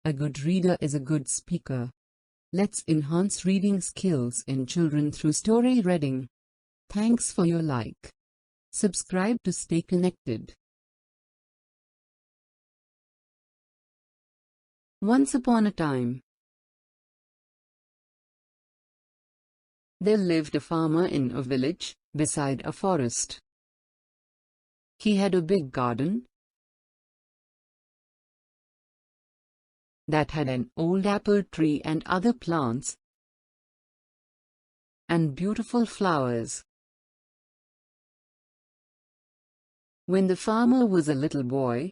A good reader is a good speaker. Let's enhance reading skills in children through story reading. Thanks for your like. Subscribe to stay connected. Once upon a time, there lived a farmer in a village, beside a forest. He had a big garden that had an old apple tree and other plants, and beautiful flowers. When the farmer was a little boy,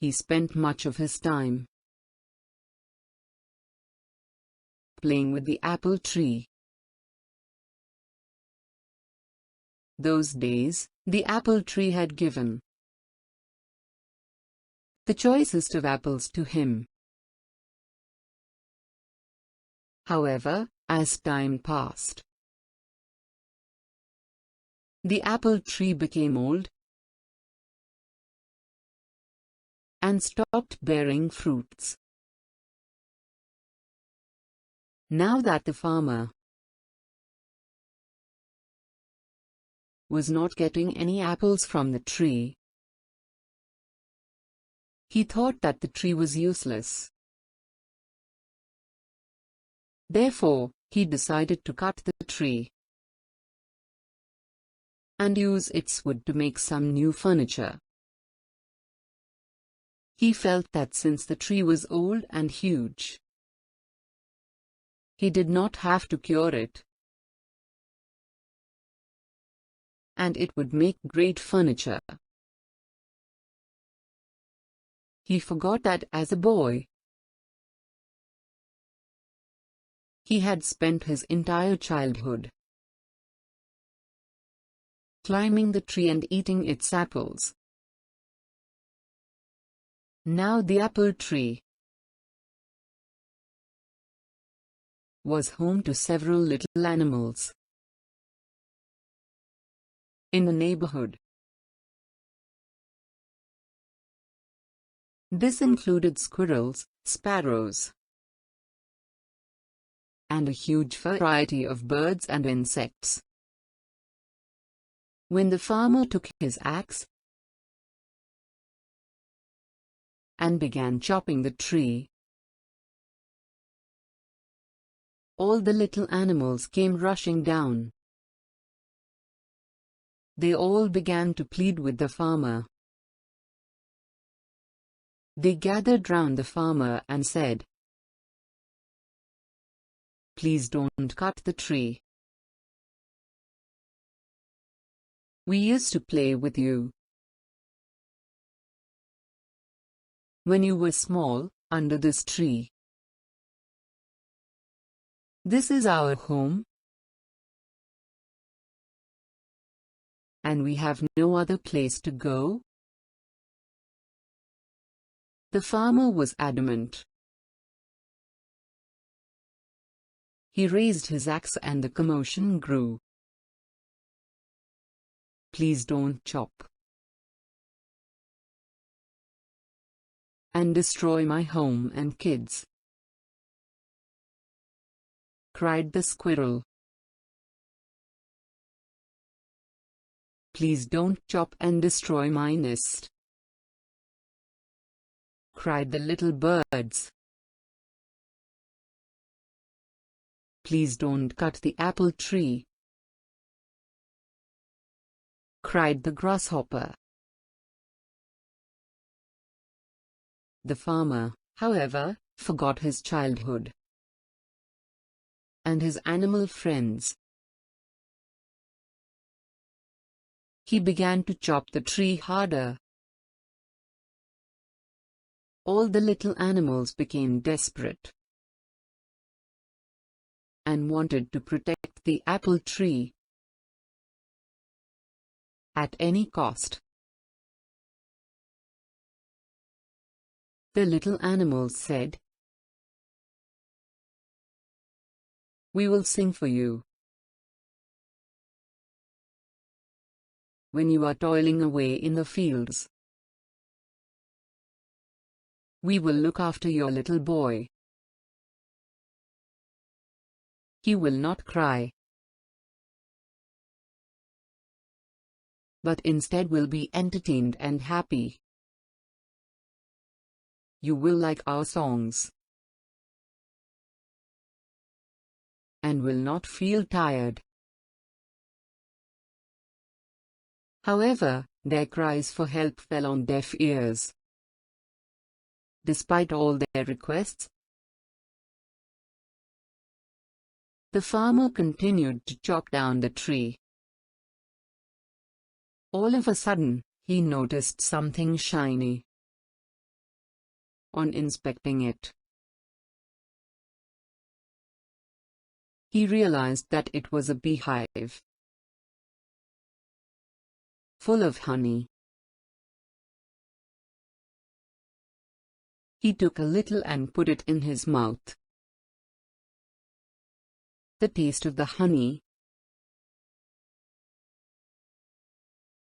he spent much of his time playing with the apple tree. Those days, the apple tree had given the choicest of apples to him. However, as time passed, the apple tree became old and stopped bearing fruits. Now that the farmer was not getting any apples from the tree, he thought that the tree was useless. Therefore, he decided to cut the tree and use its wood to make some new furniture. He felt that since the tree was old and huge, he did not have to cure it, and it would make great furniture. He forgot that as a boy, he had spent his entire childhood climbing the tree and eating its apples. Now the apple tree was home to several little animals in the neighborhood. This included squirrels, sparrows, and a huge variety of birds and insects. When the farmer took his axe and began chopping the tree, all the little animals came rushing down. They all began to plead with the farmer. They gathered round the farmer and said, "Please don't cut the tree. We used to play with you when you were small, under this tree. This is our home, and we have no other place to go." The farmer was adamant. He raised his axe and the commotion grew. "Please don't chop and destroy my home and kids," cried the squirrel. "Please don't chop and destroy my nest," cried the little birds. "Please don't cut the apple tree," cried the grasshopper. The farmer, however, forgot his childhood and his animal friends. He began to chop the tree harder. All the little animals became desperate and wanted to protect the apple tree at any cost. The little animals said, "We will sing for you when you are toiling away in the fields. We will look after your little boy. He will not cry, but instead will be entertained and happy. You will like our songs and will not feel tired. However, their cries for help fell on deaf ears. Despite all their requests, the farmer continued to chop down the tree. All of a sudden, he noticed something shiny. On inspecting it, he realized that it was a beehive full of honey. He took a little and put it in his mouth. The taste of the honey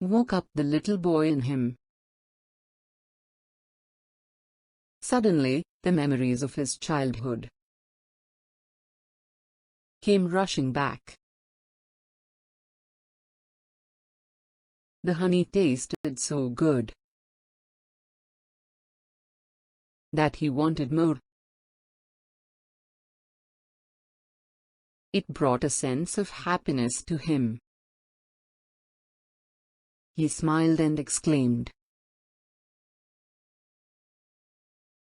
woke up the little boy in him. Suddenly, the memories of his childhood came rushing back. The honey tasted so good that he wanted more. It brought a sense of happiness to him. He smiled and exclaimed,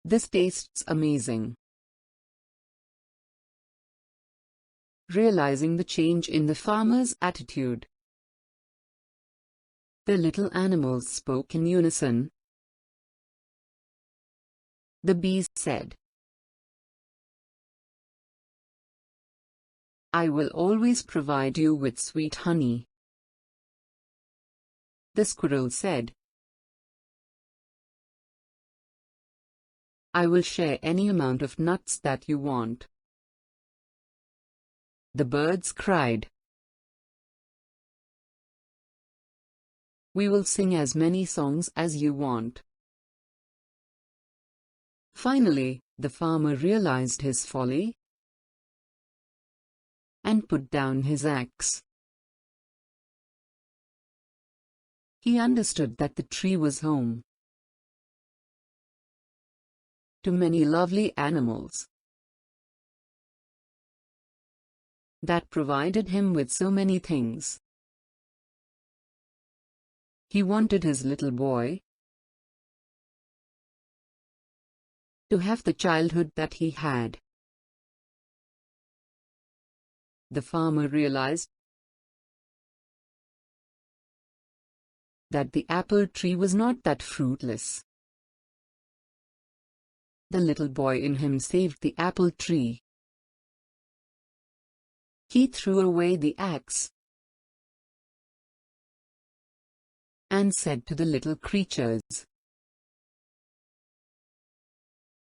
"This tastes amazing." Realizing the change in the farmer's attitude, the little animals spoke in unison. The bees said, "I will always provide you with sweet honey." The squirrel said, "I will share any amount of nuts that you want." The birds cried, "We will sing as many songs as you want." Finally, the farmer realized his folly and put down his axe. He understood that the tree was home to many lovely animals that provided him with so many things. He wanted his little boy to have the childhood that he had. The farmer realized that the apple tree was not that fruitless. The little boy in him saved the apple tree. He threw away the axe and said to the little creatures,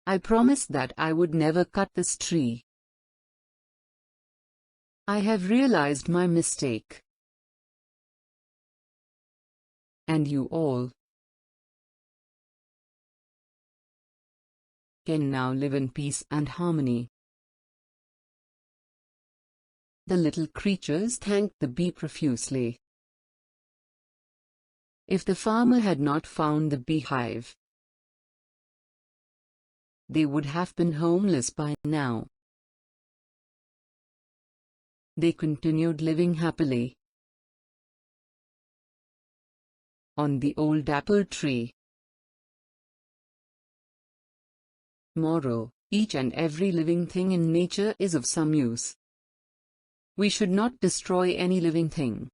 "I promised that I would never cut this tree. I have realized my mistake. And you all can now live in peace and harmony." The little creatures thanked the bee profusely. If the farmer had not found the beehive, they would have been homeless by now. They continued living happily on the old apple tree. Moral: each and every living thing in nature is of some use. We should not destroy any living thing.